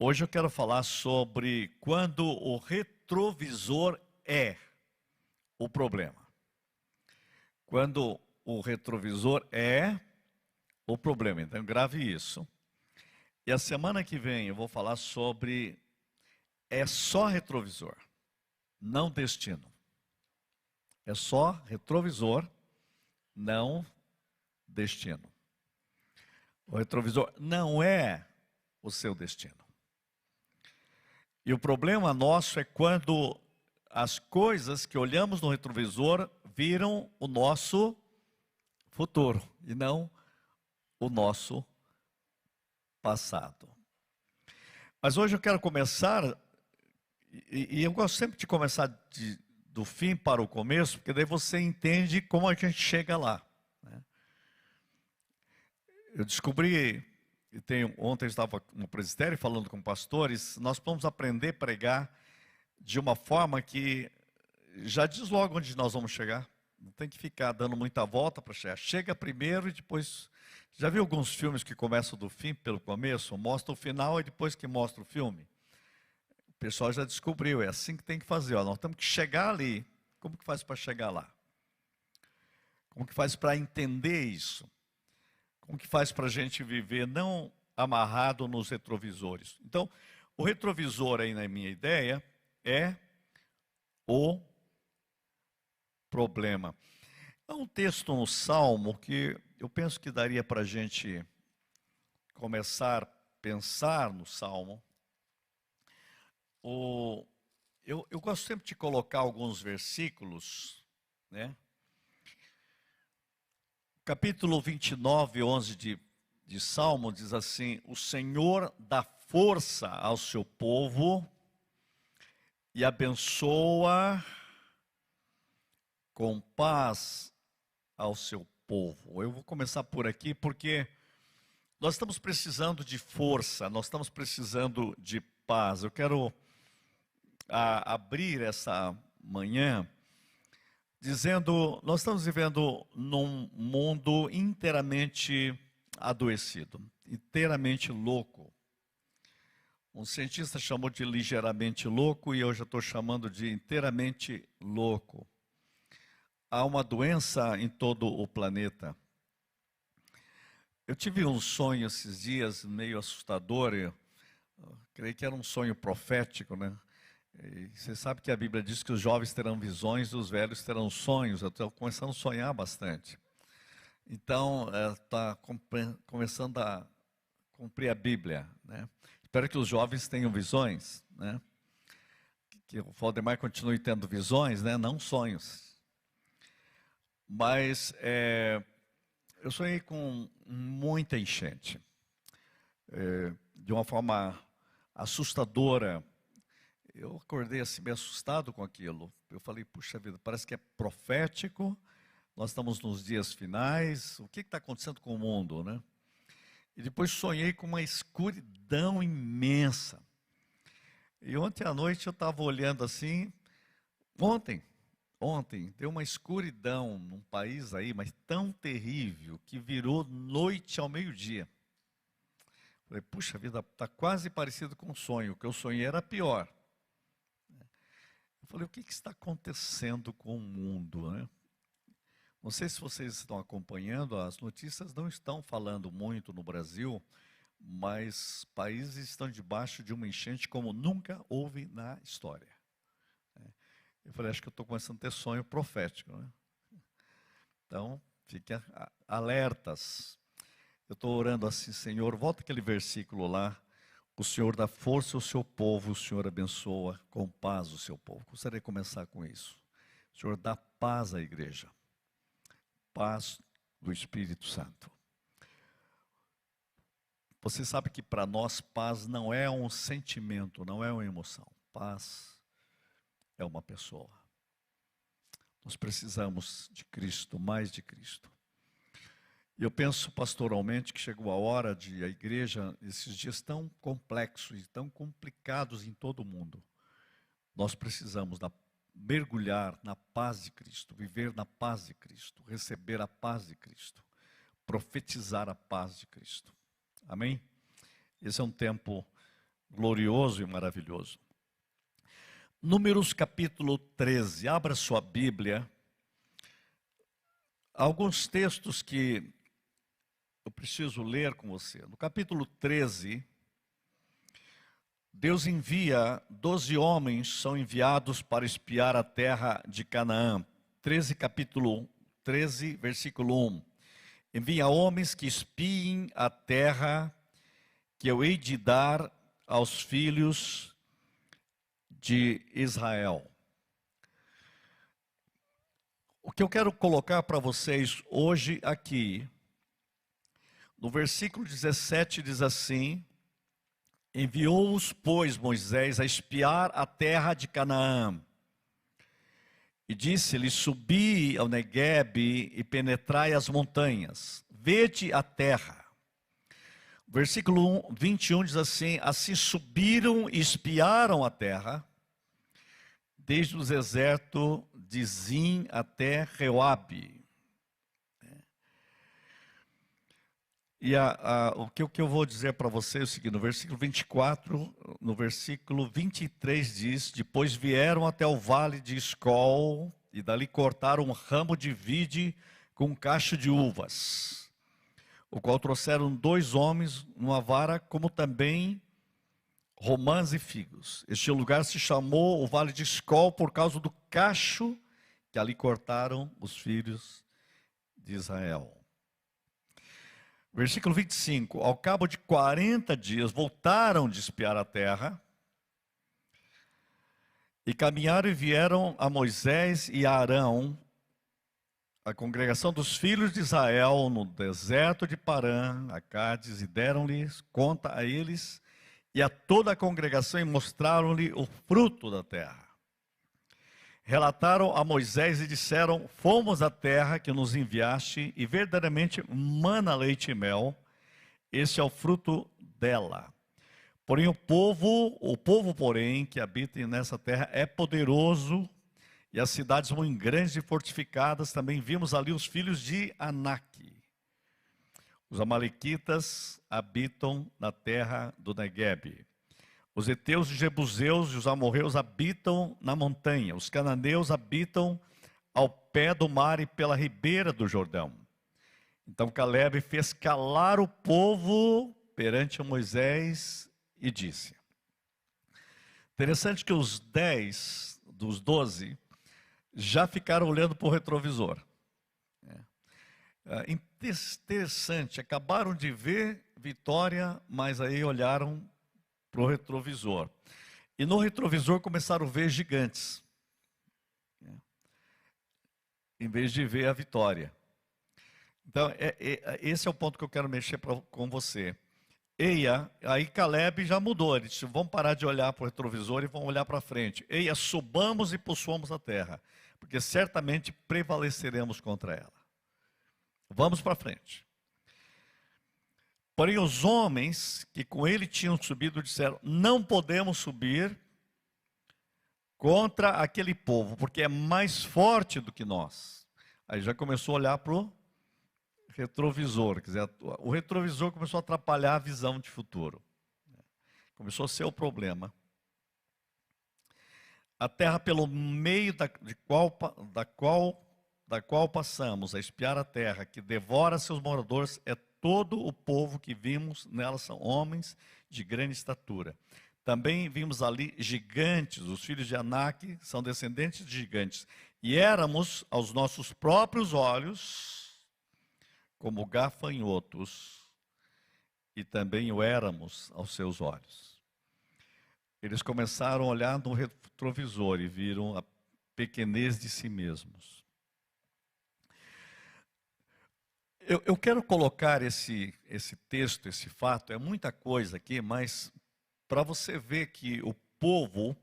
Hoje eu quero falar sobre quando o retrovisor é o problema. Quando o retrovisor é o problema. Então grave isso. E a semana que vem eu vou falar sobre é só retrovisor, não destino. É só retrovisor, não destino. O retrovisor não é o seu destino. E o problema nosso é quando as coisas que olhamos no retrovisor viram o nosso futuro e não o nosso passado. Mas hoje eu quero começar, e eu gosto sempre de começar do fim para o começo, porque daí você entende como a gente chega lá. Né? Eu descobri, ontem eu estava no presbitério falando com pastores, nós vamos aprender a pregar de uma forma que já diz logo onde nós vamos chegar. Não tem que ficar dando muita volta para chegar. Chega primeiro e depois... Já viu alguns filmes que começam do fim pelo começo? Mostra o final e depois que mostra o filme? O pessoal já descobriu, é assim que tem que fazer. Ó. Nós temos que chegar ali. Como que faz para chegar lá? Como que faz para entender isso? Como que faz para a gente viver não amarrado nos retrovisores? Então, o retrovisor aí na minha ideia é o problema. Há um texto no Salmo que eu penso que daria para a gente começar a pensar no Salmo. Eu gosto sempre de colocar alguns versículos, né? Capítulo 29, 11 de Salmo diz assim: o Senhor dá força ao seu povo e abençoa com paz ao seu povo. Eu vou começar por aqui porque nós estamos precisando de força, nós estamos precisando de paz. Eu quero abrir essa manhã dizendo, nós estamos vivendo num mundo inteiramente adoecido, inteiramente louco. Um cientista chamou de ligeiramente louco e eu já estou chamando de inteiramente louco. Há uma doença em todo o planeta. Eu tive um sonho esses dias meio assustador, eu creio que era um sonho profético, né? E você sabe que a Bíblia diz que os jovens terão visões e os velhos terão sonhos. Eu estou começando a sonhar bastante. Então, está começando a cumprir a Bíblia, né? Espero que os jovens tenham visões, né? Que o Valdemar continue tendo visões, né? Não sonhos. Mas eu sonhei com muita enchente, de uma forma assustadora. Eu acordei assim, meio assustado com aquilo. Eu falei, puxa vida, parece que é profético, nós estamos nos dias finais, o que está acontecendo com o mundo, né? E depois sonhei com uma escuridão imensa. E ontem à noite eu estava olhando assim, ontem, deu uma escuridão num país aí, mas tão terrível, que virou noite ao meio-dia. Falei, puxa vida, está quase parecido com um sonho, o que eu sonhei era pior. Eu falei, o que está acontecendo com o mundo, né? Não sei se vocês estão acompanhando, as notícias não estão falando muito no Brasil, mas países estão debaixo de uma enchente como nunca houve na história. Eu falei, acho que eu estou começando a ter sonho profético, né? Então, fiquem alertas. Eu estou orando assim, Senhor, volta aquele versículo lá. O Senhor dá força ao seu povo, o Senhor abençoa com paz o seu povo. Gostaria de começar com isso. O Senhor dá paz à igreja. Paz do Espírito Santo. Você sabe que para nós paz não é um sentimento, não é uma emoção. Paz é uma pessoa. Nós precisamos de Cristo, mais de Cristo. E eu penso pastoralmente que chegou a hora de a igreja, esses dias tão complexos e tão complicados em todo o mundo, nós precisamos mergulhar na paz de Cristo, viver na paz de Cristo, receber a paz de Cristo, profetizar a paz de Cristo. Amém? Esse é um tempo glorioso e maravilhoso. Números capítulo 13, abra sua Bíblia. Há alguns textos que eu preciso ler com você. No capítulo 13, Deus envia 12 homens, são enviados para espiar a terra de Canaã. 13, capítulo 13, versículo 1. Envia homens que espiem a terra que eu hei de dar aos filhos de Israel. O que eu quero colocar para vocês hoje aqui, no versículo 17 diz assim: enviou-os, pois, Moisés a espiar a terra de Canaã. E disse-lhe: subi ao Neguebe e penetrai as montanhas, vede a terra. Versículo 21 diz assim: assim subiram e espiaram a terra, desde o deserto de Zim até Reoabe. E o que eu vou dizer para vocês é o seguinte: no versículo 24, no versículo 23 diz: depois vieram até o vale de Escol, e dali cortaram um ramo de vide com um cacho de uvas, o qual trouxeram 2 homens numa vara, como também romãs e figos. Este lugar se chamou o vale de Escol por causa do cacho que ali cortaram os filhos de Israel. Versículo 25, ao cabo de 40 dias, voltaram de espiar a terra, e caminharam e vieram a Moisés e a Arão, a congregação dos filhos de Israel, no deserto de Parã, a Cádiz, e deram-lhes conta a eles e a toda a congregação, e mostraram-lhe o fruto da terra. Relataram a Moisés e disseram: fomos à terra que nos enviaste, e verdadeiramente mana leite e mel, esse é o fruto dela. Porém o povo, porém, que habita nessa terra é poderoso, e as cidades muito grandes e fortificadas. Também vimos ali os filhos de Anak. Os amalequitas habitam na terra do Neguebe. Os heteus, os jebuseus e os amorreus habitam na montanha. Os cananeus habitam ao pé do mar e pela ribeira do Jordão. Então Calebe fez calar o povo perante Moisés e disse. Interessante que os 10 dos 12 já ficaram olhando para o retrovisor. Interessante, acabaram de ver vitória, mas aí olharam para o retrovisor. E no retrovisor começaram a ver gigantes, em vez de ver a vitória. Então, esse é o ponto que eu quero mexer com você. Eia, aí Calebe já mudou, ele disse: vamos parar de olhar para o retrovisor e vamos olhar para frente. Eia, subamos e possuamos a terra, porque certamente prevaleceremos contra ela. Vamos para frente. Porém, os homens que com ele tinham subido disseram: não podemos subir contra aquele povo, porque é mais forte do que nós. Aí já começou a olhar para o retrovisor, quer dizer, o retrovisor começou a atrapalhar a visão de futuro. Começou a ser o problema. A terra pelo meio da qual passamos a espiar a terra, que devora seus moradores, é todo o povo que vimos nela, são homens de grande estatura. Também vimos ali gigantes, os filhos de Anak são descendentes de gigantes. E éramos aos nossos próprios olhos como gafanhotos, e também o éramos aos seus olhos. Eles começaram a olhar no retrovisor e viram a pequenez de si mesmos. Eu quero colocar esse texto, esse fato, é muita coisa aqui, mas para você ver que o povo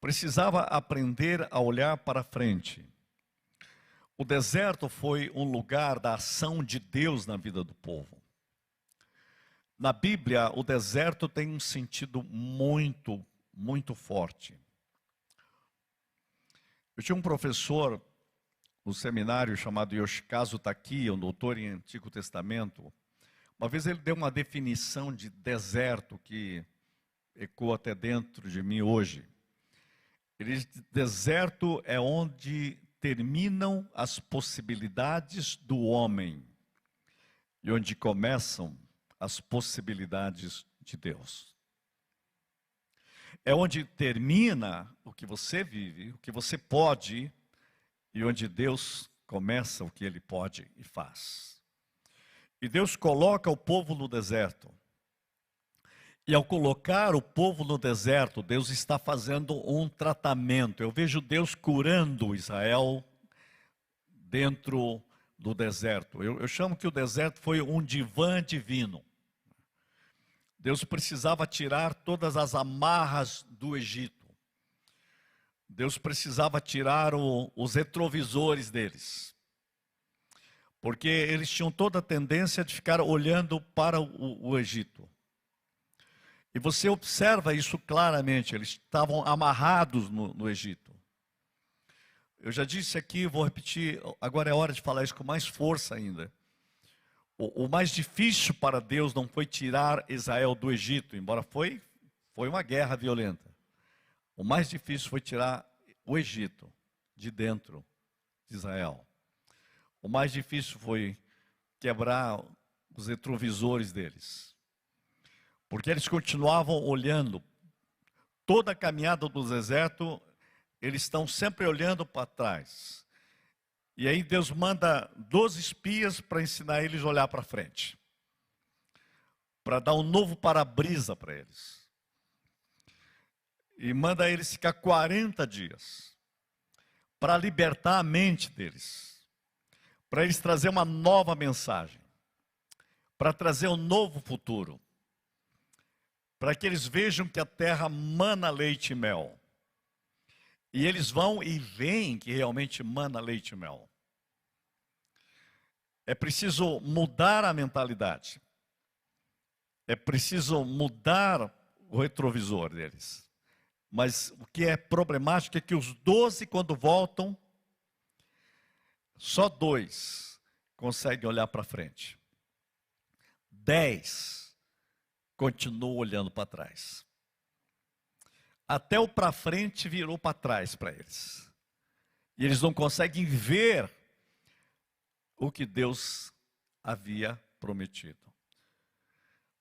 precisava aprender a olhar para frente. O deserto foi um lugar da ação de Deus na vida do povo. Na Bíblia, o deserto tem um sentido muito, muito forte. Eu tinha um professor no seminário chamado Yoshikazu Taki, um doutor em Antigo Testamento. Uma vez ele deu uma definição de deserto que ecoa até dentro de mim hoje. Ele diz: deserto é onde terminam as possibilidades do homem e onde começam as possibilidades de Deus. É onde termina o que você vive, o que você pode, e onde Deus começa o que Ele pode e faz. E Deus coloca o povo no deserto. E ao colocar o povo no deserto, Deus está fazendo um tratamento. Eu vejo Deus curando Israel dentro do deserto. Eu chamo que o deserto foi um divã divino. Deus precisava tirar todas as amarras do Egito. Deus precisava tirar os retrovisores deles. Porque eles tinham toda a tendência de ficar olhando para o Egito. E você observa isso claramente, eles estavam amarrados no Egito. Eu já disse aqui, vou repetir, agora é hora de falar isso com mais força ainda. O mais difícil para Deus não foi tirar Israel do Egito, embora foi uma guerra violenta. O mais difícil foi tirar o Egito de dentro de Israel. O mais difícil foi quebrar os retrovisores deles. Porque eles continuavam olhando. Toda a caminhada do deserto, eles estão sempre olhando para trás. E aí Deus manda 12 espias para ensinar eles a olhar para frente. Para dar um novo para-brisa para eles. E manda eles ficar 40 dias. Para libertar a mente deles. Para eles trazer uma nova mensagem. Para trazer um novo futuro. Para que eles vejam que a terra mana leite e mel. E eles vão e veem que realmente mana leite e mel. É preciso mudar a mentalidade. É preciso mudar o retrovisor deles. Mas o que é problemático é que os 12, quando voltam, só 2 conseguem olhar para frente. 10 continuam olhando para trás. Até o para frente virou para trás para eles. E eles não conseguem ver o que Deus havia prometido.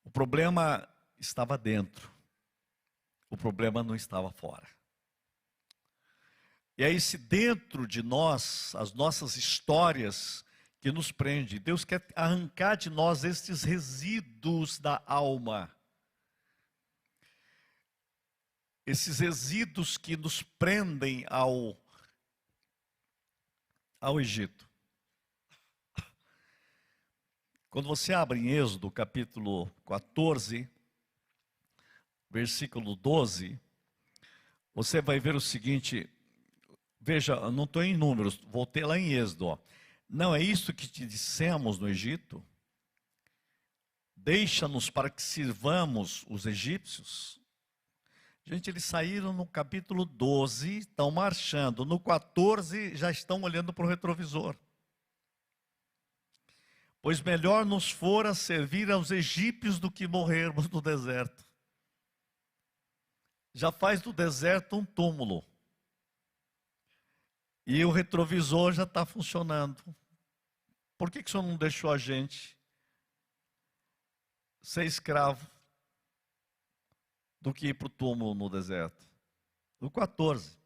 O problema estava dentro. O problema não estava fora. E aí, se dentro de nós, as nossas histórias que nos prendem, Deus quer arrancar de nós estes resíduos da alma. Esses resíduos que nos prendem ao Egito. Quando você abre em Êxodo, capítulo 14, versículo 12, você vai ver o seguinte, veja, eu não estou em números, voltei lá em Êxodo. Ó. Não é isso que te dissemos no Egito? Deixa-nos para que sirvamos os egípcios. Gente, eles saíram no capítulo 12, estão marchando. No 14, já estão olhando para o retrovisor. Pois melhor nos fora servir aos egípcios do que morrermos no deserto. Já faz do deserto um túmulo. E o retrovisor já está funcionando. Por que o Senhor não deixou a gente ser escravo do que ir para o túmulo no deserto? No 14.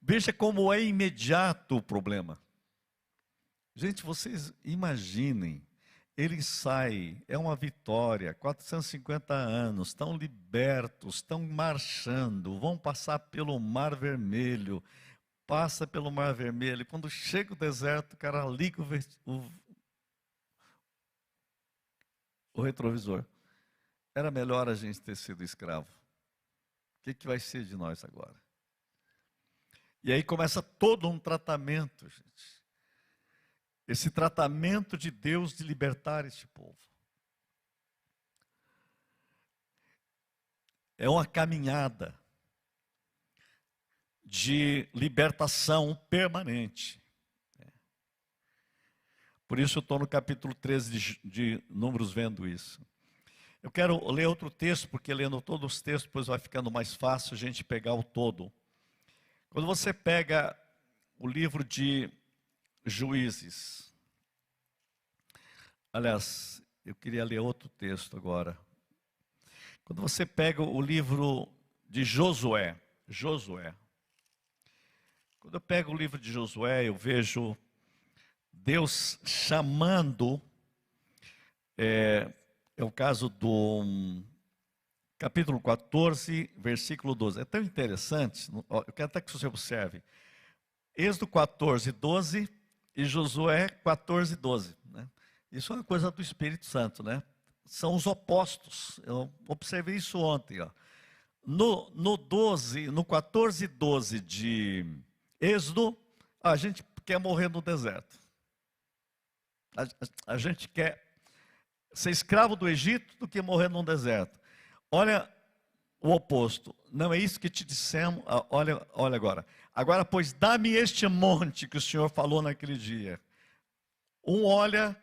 Veja como é imediato o problema. Gente, vocês imaginem, ele sai, é uma vitória, 450 anos, estão libertos, estão marchando, vão passar pelo Mar Vermelho, passa pelo Mar Vermelho, e quando chega o deserto, o cara liga o retrovisor. Era melhor a gente ter sido escravo. O que vai ser de nós agora? E aí começa todo um tratamento, gente. Esse tratamento de Deus de libertar este povo. É uma caminhada de libertação permanente. Por isso eu estou no capítulo 13 de Números vendo isso. Eu quero ler outro texto, porque lendo todos os textos, depois vai ficando mais fácil a gente pegar o todo. Quando você pega o livro de Juízes, aliás, eu queria ler outro texto agora. Quando você pega o livro de Josué, quando eu pego o livro de Josué, eu vejo Deus chamando, é o caso do capítulo 14, versículo 12. É tão interessante, eu quero até que você observe. Êxodo 14, 12 e Josué 14, 12. Né? Isso é uma coisa do Espírito Santo, né? São os opostos. Eu observei isso ontem. Ó. No 14, 12 de Êxodo, a gente quer morrer no deserto. A gente quer ser escravo do Egito do que morrer num deserto. Olha o oposto. Não é isso que te dissemos. Olha agora. Agora, pois, dá-me este monte que o Senhor falou naquele dia. Olha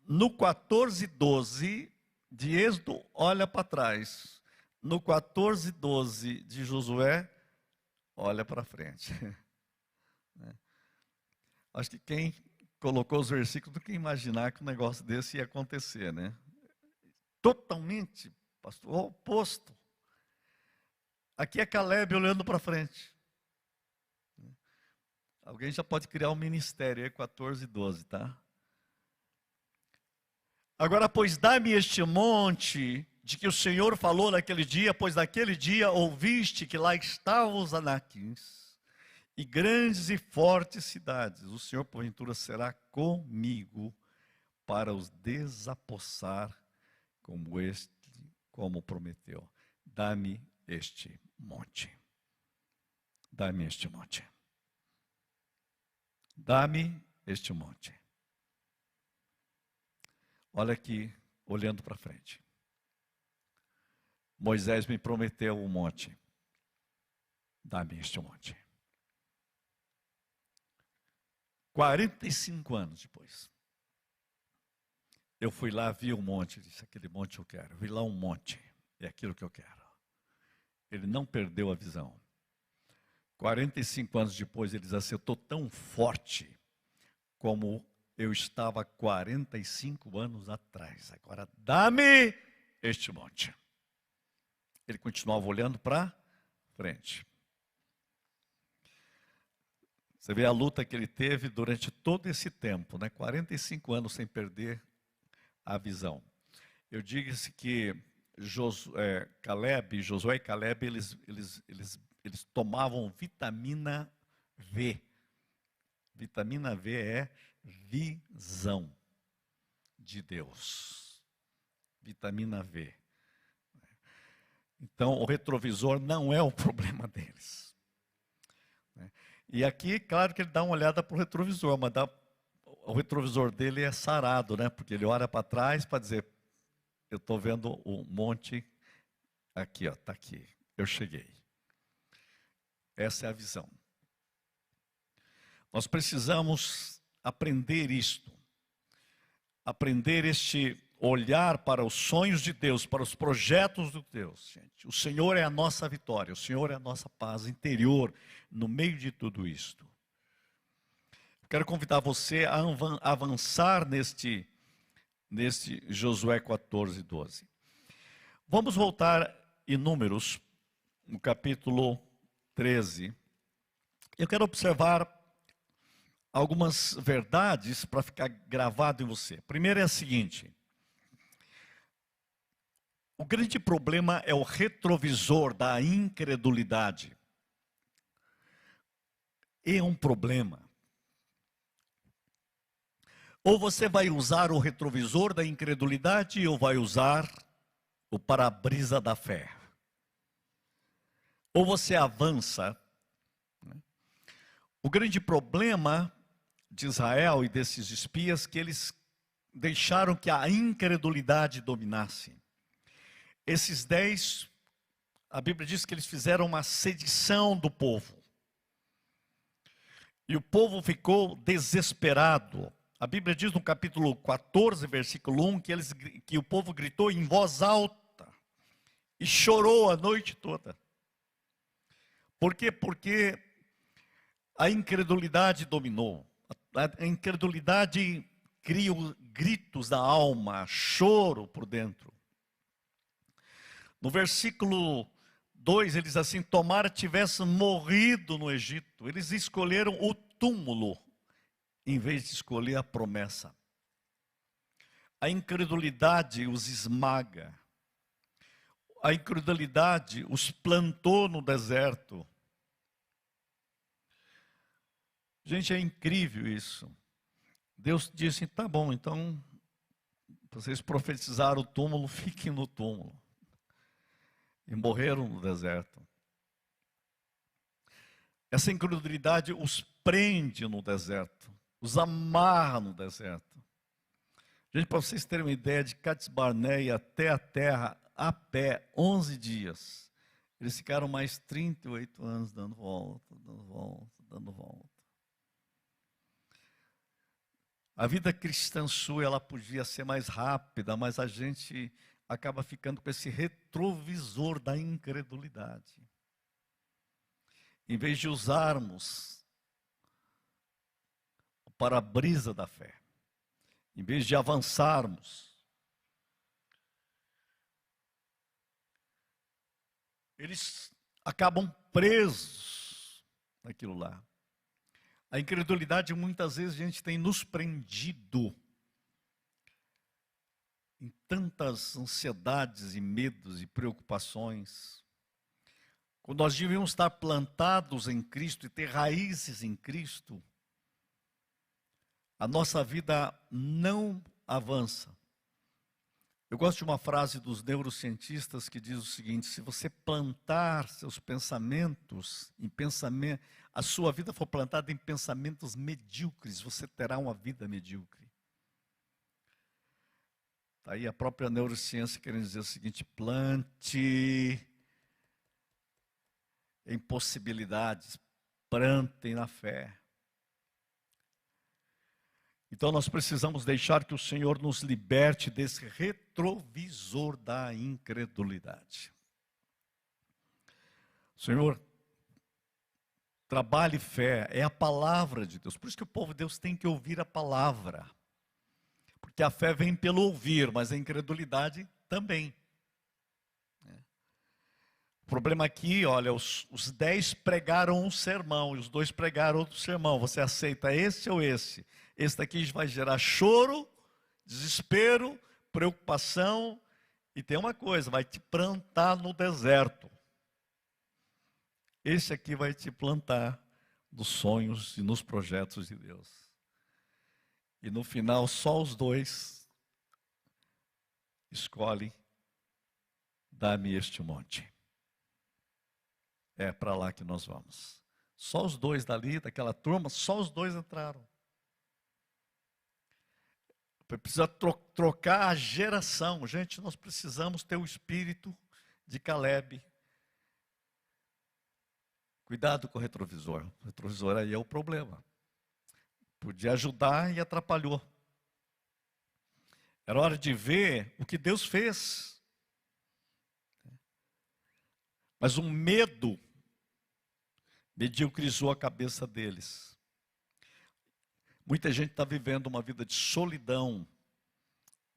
no 14, 12 de Êxodo, olha para trás. No 14, 12 de Josué, olha para frente. Acho que quem colocou os versículos não quer imaginar que um negócio desse ia acontecer, né? Totalmente, pastor, o oposto. Aqui é Caleb olhando para frente. Alguém já pode criar um ministério aí, 14 e 12, tá? Agora, pois dá-me este monte de que o Senhor falou naquele dia, pois naquele dia ouviste que lá estavam os anaquins, e grandes e fortes cidades. O Senhor, porventura, será comigo para os desapossar como prometeu. Dá-me este monte. Dá-me este monte. Dá-me este monte. Olha aqui, olhando para frente. Moisés me prometeu um monte. Dá-me este monte. 45 anos depois, eu fui lá, vi um monte, disse, aquele monte eu quero. Vi lá um monte, é aquilo que eu quero. Ele não perdeu a visão. 45 anos depois, ele diz assim, eu estou tão forte como eu estava 45 anos atrás. Agora dá-me este monte. Ele continuava olhando para frente. Você vê a luta que ele teve durante todo esse tempo, né? 45 anos sem perder a visão. Eu digo que Josué e Caleb, eles tomavam vitamina V. Vitamina V é visão de Deus. Vitamina V. Então, o retrovisor não é o problema deles. E aqui, claro que ele dá uma olhada para o retrovisor, mas o retrovisor dele é sarado, né? Porque ele olha para trás para dizer, eu estou vendo o monte aqui, está aqui, eu cheguei. Essa é a visão. Nós precisamos aprender isto, aprender este olhar para os sonhos de Deus, para os projetos de Deus, gente. O Senhor é a nossa vitória, o Senhor é a nossa paz interior no meio de tudo isto. Quero convidar você a avançar neste Josué 14, 12. Vamos voltar em Números, no capítulo 13. Eu quero observar algumas verdades para ficar gravado em você. Primeiro é a seguinte: o grande problema é o retrovisor da incredulidade. É um problema. Ou você vai usar o retrovisor da incredulidade ou vai usar o para-brisa da fé. Ou você avança. O grande problema de Israel e desses espias que eles deixaram que a incredulidade dominasse. Esses 10, a Bíblia diz que eles fizeram uma sedição do povo. E o povo ficou desesperado. A Bíblia diz no capítulo 14, versículo 1, que o povo gritou em voz alta e chorou a noite toda. Por quê? Porque a incredulidade dominou. A incredulidade cria gritos da alma, choro por dentro. No versículo 2, ele diz assim: tomara tivessem morrido no Egito. Eles escolheram o túmulo, em vez de escolher a promessa. A incredulidade os esmaga. A incredulidade os plantou no deserto. Gente, é incrível isso. Deus disse: tá bom, então, vocês profetizaram o túmulo, fiquem no túmulo. E morreram no deserto. Essa incredulidade os prende no deserto, os amarra no deserto. Gente, para vocês terem uma ideia, de Cades Barneia até a terra, a pé, 11 dias. Eles ficaram mais 38 anos dando volta, dando volta, dando volta. A vida cristã sua, ela podia ser mais rápida, mas a gente acaba ficando com esse retrovisor da incredulidade. Em vez de usarmos o para-brisa da fé, em vez de avançarmos, eles acabam presos naquilo lá. A incredulidade, muitas vezes, a gente tem nos prendido em tantas ansiedades e medos e preocupações. Quando nós devíamos estar plantados em Cristo e ter raízes em Cristo, a nossa vida não avança. Eu gosto de uma frase dos neurocientistas que diz o seguinte: se você plantar seus pensamentos em pensamento, a sua vida for plantada em pensamentos medíocres, você terá uma vida medíocre. Está aí a própria neurociência querendo dizer o seguinte: plante em possibilidades, plantem na fé. Então nós precisamos deixar que o Senhor nos liberte desse retrovisor da incredulidade. Senhor, trabalhe fé, é a palavra de Deus. Por isso que o povo de Deus tem que ouvir a palavra. Porque a fé vem pelo ouvir, mas a incredulidade também. O problema aqui, olha, os 10 pregaram um sermão e os 2 pregaram outro sermão. Você aceita esse ou esse? Esse daqui vai gerar choro, desespero, preocupação. E tem uma coisa, vai te plantar no deserto. Esse aqui vai te plantar nos sonhos e nos projetos de Deus. E no final, só os 2 escolhem: dá-me este monte. É para lá que nós vamos. Só os 2 dali, daquela turma, só os 2 entraram. Precisa trocar a geração. Gente, nós precisamos ter o espírito de Caleb. Cuidado com o retrovisor. O retrovisor aí é o problema. Podia ajudar e atrapalhou. Era hora de ver o que Deus fez. Mas o medo mediocrizou a cabeça deles. Muita gente está vivendo uma vida de solidão,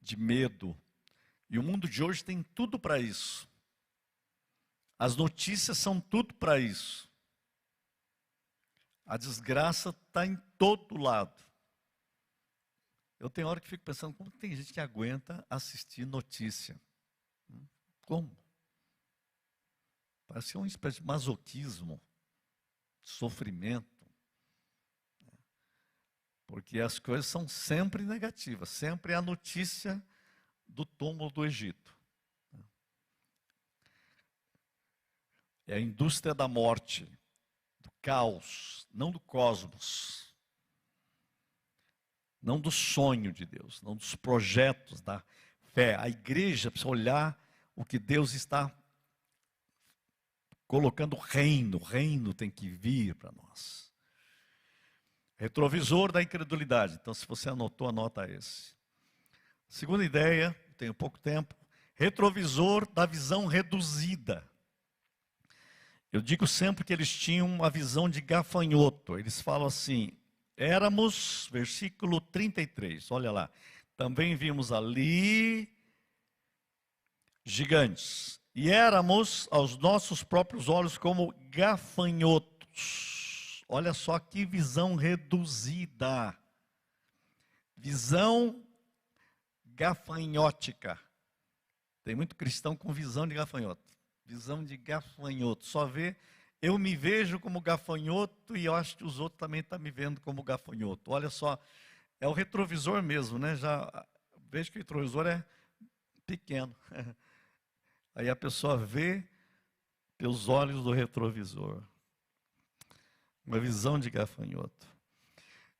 de medo. E o mundo de hoje tem tudo para isso. As notícias são tudo para isso. A desgraça está em todo lado. Eu tenho hora que fico pensando, como tem gente que aguenta assistir notícia? Como? Parece uma espécie de masoquismo, sofrimento. Porque as coisas são sempre negativas, sempre a notícia do túmulo do Egito. É a indústria da morte, do caos, não do cosmos. Não do sonho de Deus, não dos projetos da fé. A igreja precisa olhar o que Deus está colocando. O reino tem que vir para nós. Retrovisor da incredulidade. Então, se você anotou, anota esse. Segunda ideia, tenho pouco tempo. Retrovisor da visão reduzida. Eu digo sempre que eles tinham uma visão de gafanhoto. Eles falam assim, éramos, versículo 33, olha lá. Também vimos ali gigantes. E éramos aos nossos próprios olhos como gafanhotos. Olha só que visão reduzida. Visão gafanhótica. Tem muito cristão com visão de gafanhoto. Visão de gafanhoto. Só vê, eu me vejo como gafanhoto e eu acho que os outros também estão me vendo como gafanhoto. Olha só, é o retrovisor mesmo, né? Já vejo que o retrovisor é pequeno. Aí a pessoa vê pelos olhos do retrovisor. Uma visão de gafanhoto.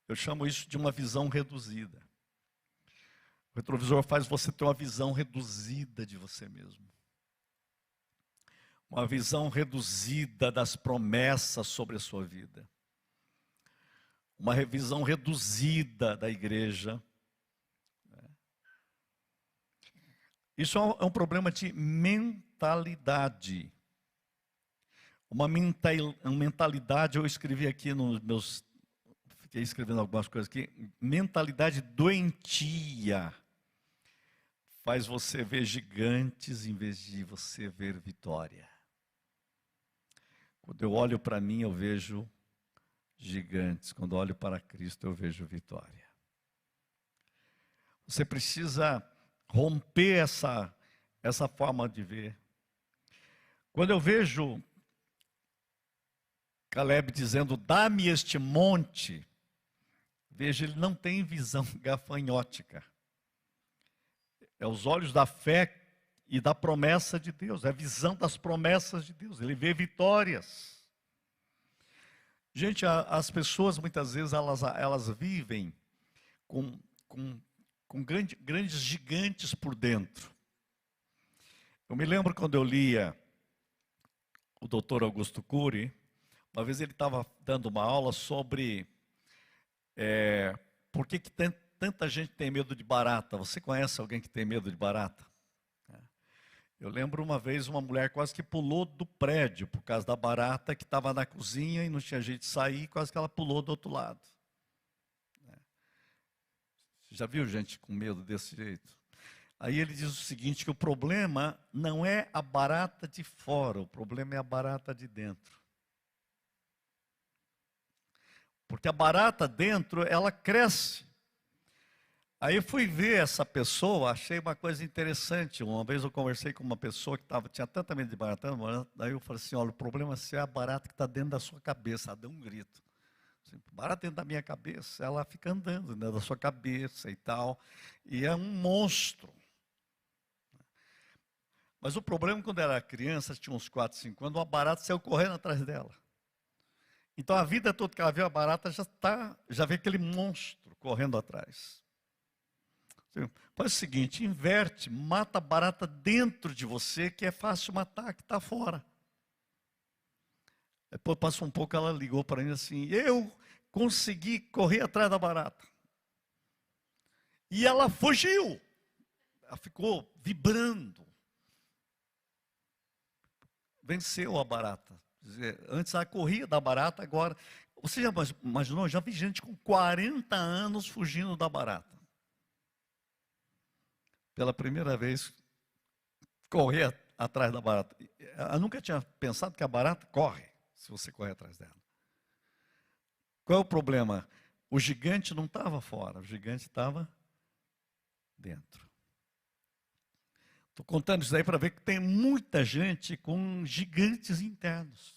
Eu chamo isso de uma visão reduzida. O retrovisor faz você ter uma visão reduzida de você mesmo. Uma visão reduzida das promessas sobre a sua vida. Uma visão reduzida da igreja. Isso é um problema de mentalidade. Uma mentalidade, eu escrevi aqui nos meus... Fiquei escrevendo algumas coisas aqui. Mentalidade doentia. Faz você ver gigantes em vez de você ver vitória. Quando eu olho para mim, eu vejo gigantes. Quando eu olho para Cristo, eu vejo vitória. Você precisa romper essa forma de ver. Quando eu vejo Caleb dizendo, dá-me este monte, veja, ele não tem visão gafanhótica. É os olhos da fé e da promessa de Deus, é a visão das promessas de Deus, ele vê vitórias. Gente, as pessoas muitas vezes elas vivem com grandes gigantes por dentro. Eu me lembro quando eu lia o Dr. Augusto Cury, uma vez ele estava dando uma aula sobre por que tanta gente tem medo de barata. Você conhece alguém que tem medo de barata? Eu lembro uma vez uma mulher quase que pulou do prédio por causa da barata que estava na cozinha e não tinha jeito de sair, quase que ela pulou do outro lado. Você já viu gente com medo desse jeito? Aí ele diz o seguinte, que o problema não é a barata de fora, o problema é a barata de dentro. Porque a barata dentro, ela cresce. Aí eu fui ver essa pessoa, achei uma coisa interessante. Uma vez eu conversei com uma pessoa que tinha tanta medo de barata, daí eu falei assim, olha, o problema é a barata que está dentro da sua cabeça. Ela deu um grito. Assim, barata dentro da minha cabeça, ela fica andando dentro da sua cabeça e tal. E é um monstro. Mas o problema, quando ela era criança, tinha uns 4, 5 anos, uma barata saiu correndo atrás dela. Então a vida toda que ela viu a barata, já vê aquele monstro correndo atrás. Faz o seguinte, inverte, mata a barata dentro de você, que é fácil matar, que está fora. Depois passou um pouco, ela ligou para mim assim, eu consegui correr atrás da barata. E ela fugiu. Ela ficou vibrando. Venceu a barata. Quer dizer, antes ela corria da barata, agora... Você já imaginou? Já vi gente com 40 anos fugindo da barata. Pela primeira vez, correr atrás da barata. Eu nunca tinha pensado que a barata corre, se você correr atrás dela. Qual é o problema? O gigante não estava fora, o gigante estava dentro. Estou contando isso daí para ver que tem muita gente com gigantes internos.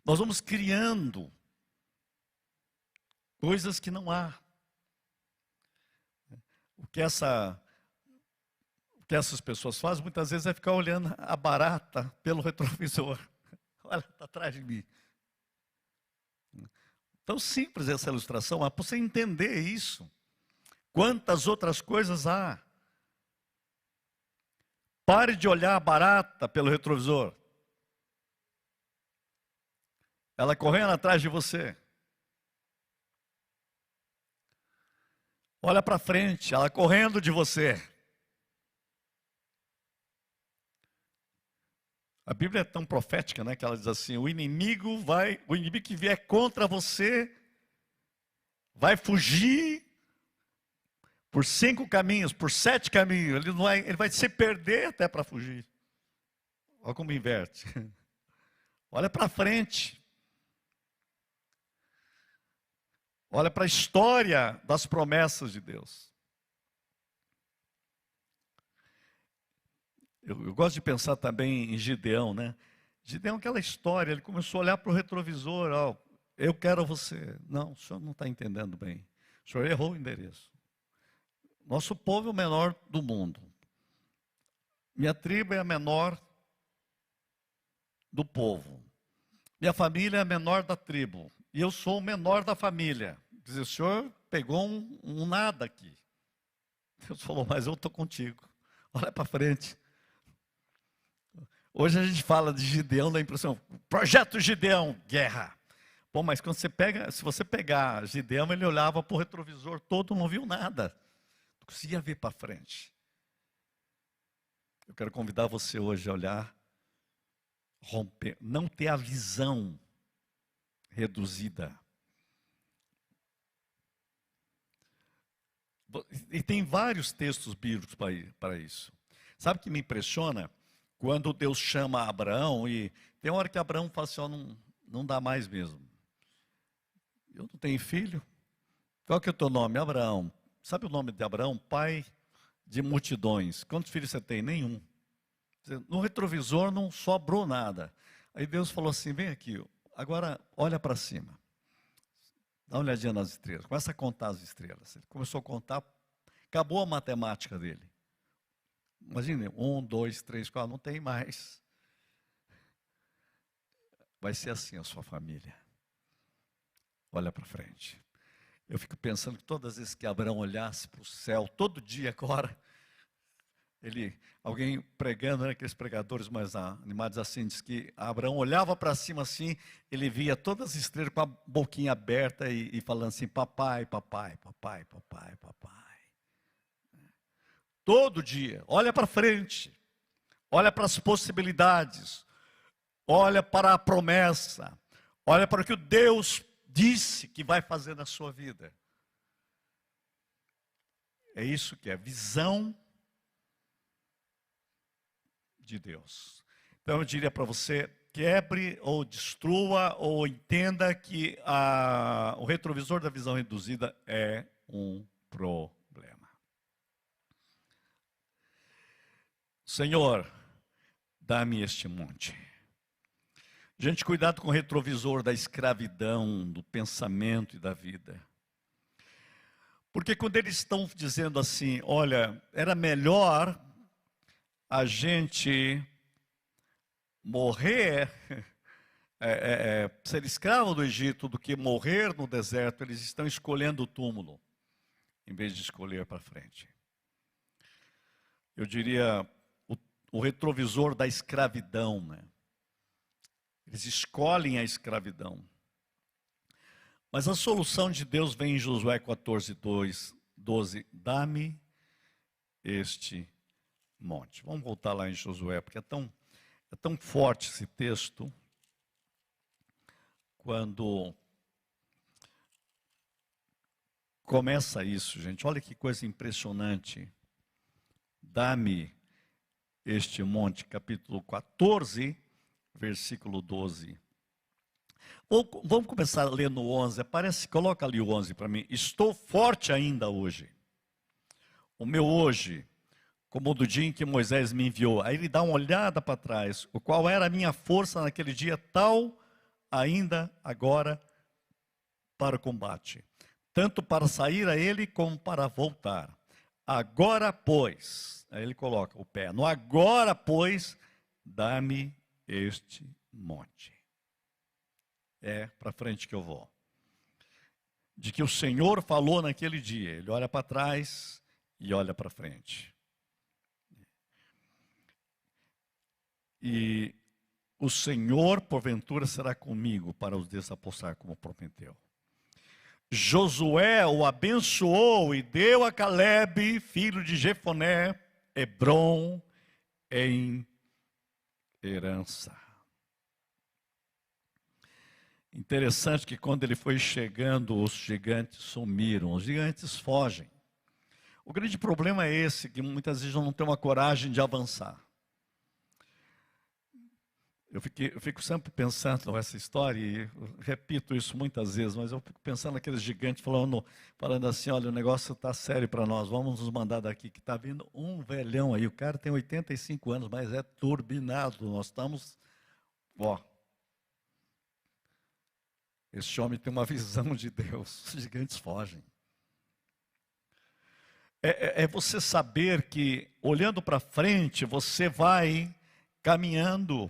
Nós vamos criando coisas que não há. O que essas pessoas fazem, muitas vezes, é ficar olhando a barata pelo retrovisor. Olha, está atrás de mim. Tão simples essa ilustração, mas para você entender isso, quantas outras coisas há. Pare de olhar a barata pelo retrovisor. Ela correndo atrás de você. Olha para frente, ela correndo de você. A Bíblia é tão profética, né, que ela diz assim: o inimigo que vier contra você vai fugir por 5 caminhos, por 7 caminhos. Ele vai se perder até para fugir. Olha como inverte. Olha para frente. Olha para a história das promessas de Deus. Eu gosto de pensar também em Gideão, né? Gideão, aquela história, ele começou a olhar para o retrovisor, ó, eu quero você. Não, o senhor não está entendendo bem. O senhor errou o endereço. Nosso povo é o menor do mundo. Minha tribo é a menor do povo. Minha família é a menor da tribo. E eu sou o menor da família. Quer dizer, o senhor pegou um nada aqui. Deus falou, mas eu estou contigo. Olha para frente. Hoje a gente fala de Gideão, dá a impressão, projeto Gideão, guerra. Bom, mas quando se você pegar Gideão, ele olhava para o retrovisor todo, não viu nada. Não conseguia ver para frente. Eu quero convidar você hoje a olhar, romper, não ter a visão reduzida. E tem vários textos bíblicos para isso. Sabe o que me impressiona? Quando Deus chama Abraão, e tem hora que Abraão fala assim, ó, não dá mais mesmo. Eu não tenho filho. Qual que é o teu nome? Abraão. Sabe o nome de Abraão? Pai de multidões. Quantos filhos você tem? Nenhum. No retrovisor não sobrou nada. Aí Deus falou assim, vem aqui, agora olha para cima. Dá uma olhadinha nas estrelas. Começa a contar as estrelas. Ele começou a contar, acabou a matemática dele. Imagine, 1, 2, 3, 4, não tem mais. Vai ser assim a sua família. Olha para frente. Eu fico pensando que todas as vezes que Abraão olhasse para o céu, todo dia agora, alguém pregando, né, aqueles pregadores mais animados assim, diz que Abraão olhava para cima assim, ele via todas as estrelas com a boquinha aberta e falando assim, papai, papai, papai, papai, papai. Todo dia, olha para frente, olha para as possibilidades, olha para a promessa, olha para o que o Deus disse que vai fazer na sua vida. É isso que é visão de Deus. Então eu diria para você, quebre ou destrua ou entenda que o retrovisor da visão reduzida é um problema. Senhor, dá-me este monte. Gente, cuidado com o retrovisor da escravidão, do pensamento e da vida. Porque quando eles estão dizendo assim, olha, era melhor a gente morrer, ser escravo do Egito do que morrer no deserto, eles estão escolhendo o túmulo, em vez de escolher para frente. Eu diria, o retrovisor da escravidão, né? Eles escolhem a escravidão. Mas a solução de Deus vem em Josué 14:12. Dá-me este monte. Vamos voltar lá em Josué, porque é tão forte esse texto. Quando começa isso, gente, olha que coisa impressionante. Dá-me este monte, capítulo 14, versículo 12. Vamos começar a ler no 11. Coloca ali o 11 para mim. Estou forte ainda hoje. O meu hoje, como o do dia em que Moisés me enviou. Aí ele dá uma olhada para trás. O qual era a minha força naquele dia, tal ainda agora para o combate. Tanto para sair a ele como para voltar. Agora, pois, aí ele coloca o pé. No agora, pois, dá-me este monte. É para frente que eu vou. De que o Senhor falou naquele dia. Ele olha para trás e olha para frente. E o Senhor, porventura, será comigo para os desapossar, como prometeu. Josué o abençoou e deu a Calebe, filho de Jefoné, Hebrom em herança. Interessante que quando ele foi chegando, os gigantes sumiram, os gigantes fogem. O grande problema é esse, que muitas vezes não tem uma coragem de avançar. Eu fico sempre pensando nessa história, e repito isso muitas vezes, mas eu fico pensando naqueles gigantes falando assim, olha, o negócio está sério para nós, vamos nos mandar daqui, que está vindo um velhão aí, o cara tem 85 anos, mas é turbinado, nós estamos, esse homem tem uma visão de Deus, os gigantes fogem. É você saber que, olhando para frente, você vai caminhando.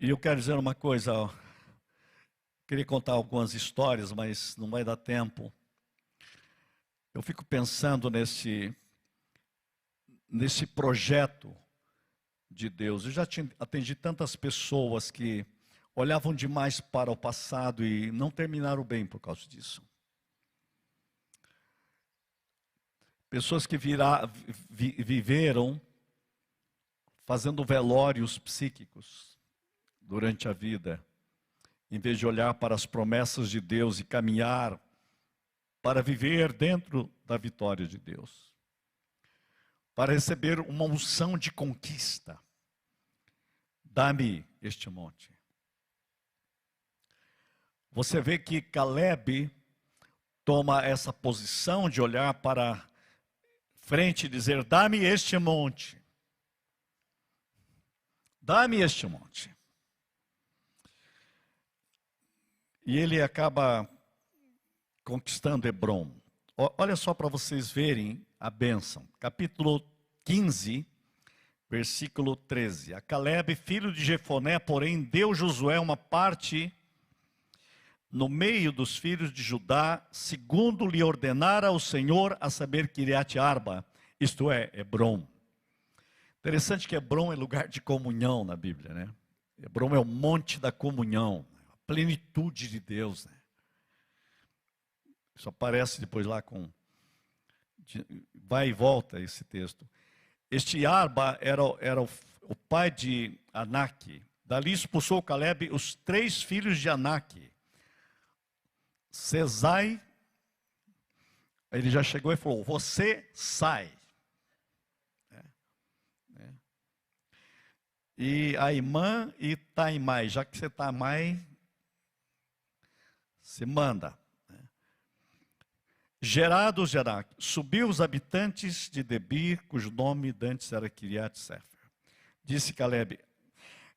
E eu quero dizer uma coisa, queria contar algumas histórias, mas não vai dar tempo. Eu fico pensando nesse projeto de Deus. Eu já atendi tantas pessoas que olhavam demais para o passado e não terminaram bem por causa disso. Pessoas que viveram fazendo velórios psíquicos durante a vida, em vez de olhar para as promessas de Deus e caminhar para viver dentro da vitória de Deus, para receber uma unção de conquista. Dá-me este monte. Você vê que Calebe toma essa posição de olhar para frente e dizer, dá-me este monte. Dá-me este monte. E ele acaba conquistando Hebrom. Olha só para vocês verem a bênção. Capítulo 15, versículo 13. A Calebe, filho de Jefoné, porém, deu Josué uma parte no meio dos filhos de Judá, segundo lhe ordenara o Senhor, a saber, Quiriate-Arba, isto é, Hebrom. Interessante que Hebrom é lugar de comunhão na Bíblia, né? Hebrom é o monte da comunhão, a plenitude de Deus, né? Isso aparece depois lá vai e volta esse texto. Este Arba era o pai de Anak. Dali expulsou Calebe os 3 filhos de Anak. Sesai, ele já chegou e falou, você sai. E Aimã e Taimai, já que você está mais, se manda. Gerados de Anak, subiu os habitantes de Debir, cujo nome dantes era Quiriate-Sefer. Disse Calebe.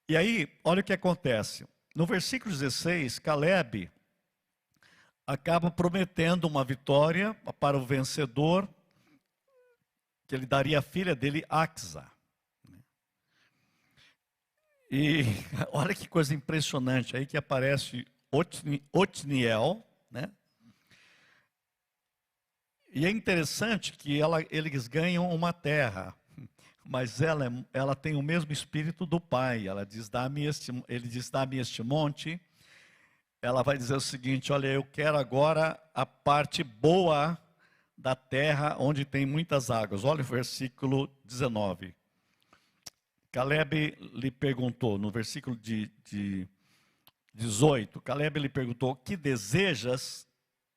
E aí, olha o que acontece. No versículo 16, Calebe acaba prometendo uma vitória para o vencedor, que ele daria a filha dele, Axa. E olha que coisa impressionante, aí que aparece Otniel, né? E é interessante que eles ganham uma terra, mas ela tem o mesmo espírito do pai. Ele diz, dá-me este monte. Ela vai dizer o seguinte, olha, eu quero agora a parte boa da terra onde tem muitas águas. Olha o versículo 19. Calebe lhe perguntou, no versículo de 18, Calebe lhe perguntou, que desejas?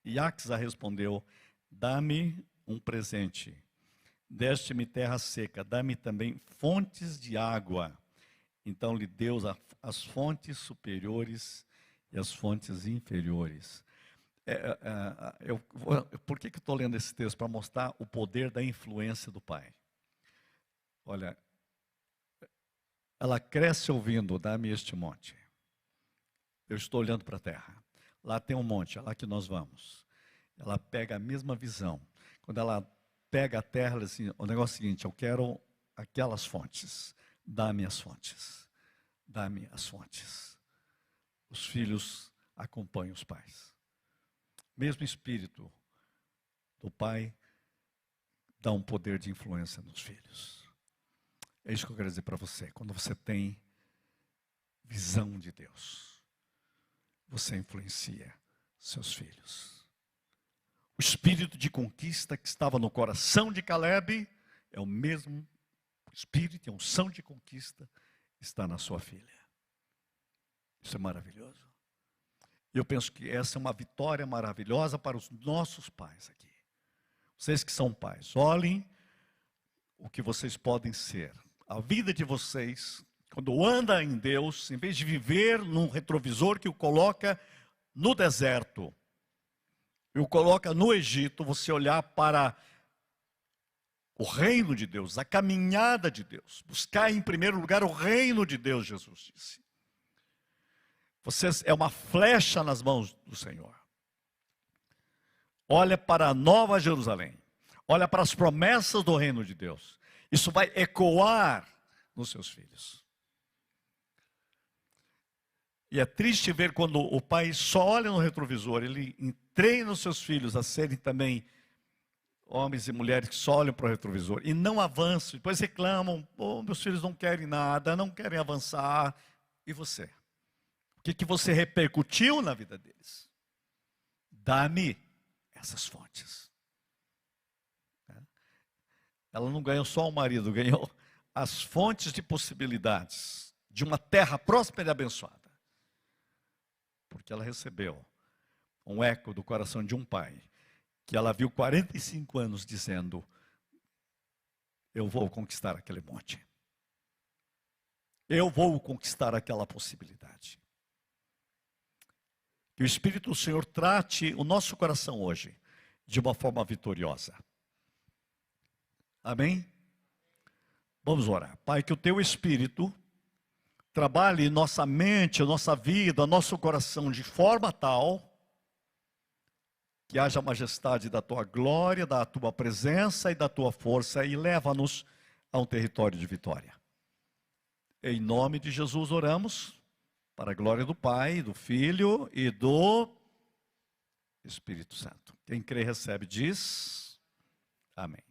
E Axa respondeu, dá-me um presente, deste-me terra seca, dá-me também fontes de água. Então lhe deu as fontes superiores e as fontes inferiores. Por que eu estou lendo esse texto? Para mostrar o poder da influência do pai. Olha, ela cresce ouvindo, dá-me este monte. Eu estou olhando para a terra. Lá tem um monte, é lá que nós vamos. Ela pega a mesma visão. Quando ela pega a terra, ela diz assim, o negócio é o seguinte, eu quero aquelas fontes. Dá-me as fontes. Dá-me as fontes. Os filhos acompanham os pais. Mesmo espírito do pai dá um poder de influência nos filhos. É isso que eu quero dizer para você. Quando você tem visão de Deus, você influencia seus filhos. O espírito de conquista que estava no coração de Caleb é o mesmo espírito e unção de conquista que está na sua filha. Isso é maravilhoso. E eu penso que essa é uma vitória maravilhosa para os nossos pais aqui. Vocês que são pais, olhem o que vocês podem ser. A vida de vocês, quando anda em Deus, em vez de viver num retrovisor que o coloca no deserto, e o coloca no Egito, você olhar para o reino de Deus, a caminhada de Deus, buscar em primeiro lugar o reino de Deus, Jesus disse. Você é uma flecha nas mãos do Senhor. Olha para a Nova Jerusalém, olha para as promessas do reino de Deus. Isso vai ecoar nos seus filhos. E é triste ver quando o pai só olha no retrovisor, ele treina os seus filhos a serem também homens e mulheres que só olham para o retrovisor e não avançam, depois reclamam, meus filhos não querem nada, não querem avançar. E você? O que você repercutiu na vida deles? Dá-me essas fontes. Ela não ganhou só o marido, ganhou as fontes de possibilidades de uma terra próspera e abençoada. Porque ela recebeu um eco do coração de um pai, que ela viu 45 anos dizendo, eu vou conquistar aquele monte. Eu vou conquistar aquela possibilidade. Que o Espírito do Senhor trate o nosso coração hoje de uma forma vitoriosa. Amém? Vamos orar. Pai, que o teu Espírito trabalhe nossa mente, nossa vida, nosso coração de forma tal que haja a majestade da tua glória, da tua presença e da tua força e leva-nos a um território de vitória. Em nome de Jesus oramos, para a glória do Pai, do Filho e do Espírito Santo. Quem crê recebe diz amém.